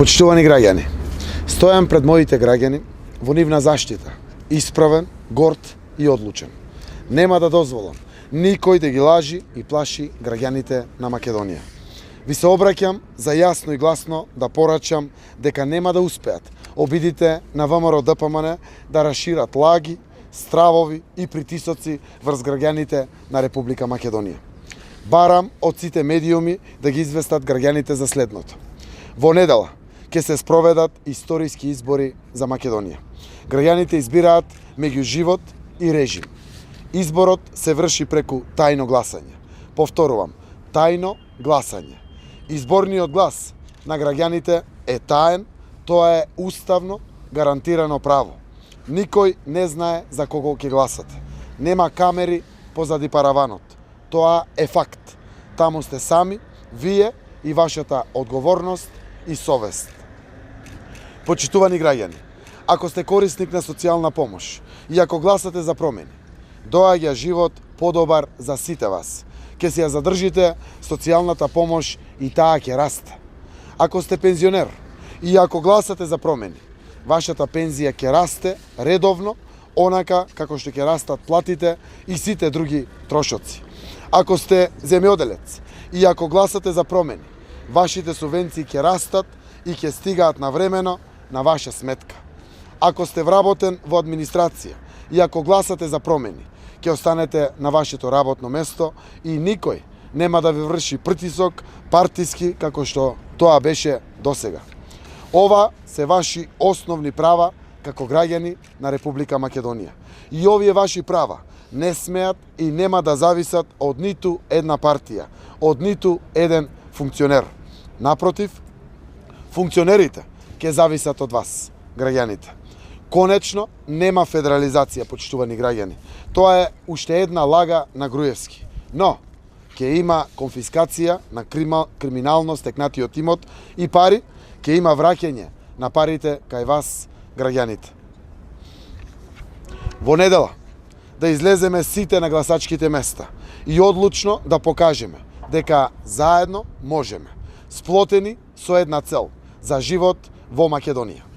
Почитувани граѓани, стојам пред моите граѓани во нивна заштита, исправен, горд и одлучен. Нема да дозволам никој да ги лажи и плаши граѓаните на Македонија. Ви се обраќам за јасно и гласно да порачам дека нема да успеат обидите на ВМРО ДПМН да расшират лаги, стравови и притисоци врз граѓаните на Република Македонија. Барам од сите медиуми да ги известат граѓаните за следното. Во недела ќе се спроведат историски избори за Македонија. Граѓаните избираат меѓу живот и режим. Изборот се врши преку тајно гласање. Повторувам, тајно гласање. Изборниот глас на граѓаните е таен, тоа е уставно гарантирано право. Никој не знае за кого ќе гласате. Нема камери позади параванот. Тоа е факт. Таму сте сами, вие и вашата одговорност и совест. Почитувани граѓани, ако сте корисник на социјална помош и ако гласате за промени, доаѓа живот подобар за сите вас. Ке си ја задржите социјалната помош и таа ќе расте. Ако сте пензионер и ако гласате за промени, вашата пензија ќе расте редовно, онака како што ќе растат платите и сите други трошоци. Ако сте земјоделец и ако гласате за промени, вашите субвенции ќе растат и ќе стигаат навремено на ваша сметка. Ако сте вработен во администрација и ако гласате за промени, ќе останете на вашето работно место и никој нема да ви врши притисок партиски како што тоа беше досега. Ова се ваши основни права како граѓани на Република Македонија. И овие ваши права не смеат и нема да зависат од ниту една партија, од ниту еден функционер. Напротив, функционерите ќе зависат од вас, граѓаните. Конечно, нема федерализација, почитувани граѓани. Тоа е уште една лага на Груевски. Но, ќе има конфискација на криминално стекнатиот имот и пари, ќе има враќање на парите кај вас, граѓаните. Во недела, да излеземе сите на гласачките места и одлучно да покажеме дека заедно можеме, сплотени со една цел, за живот во Македонија.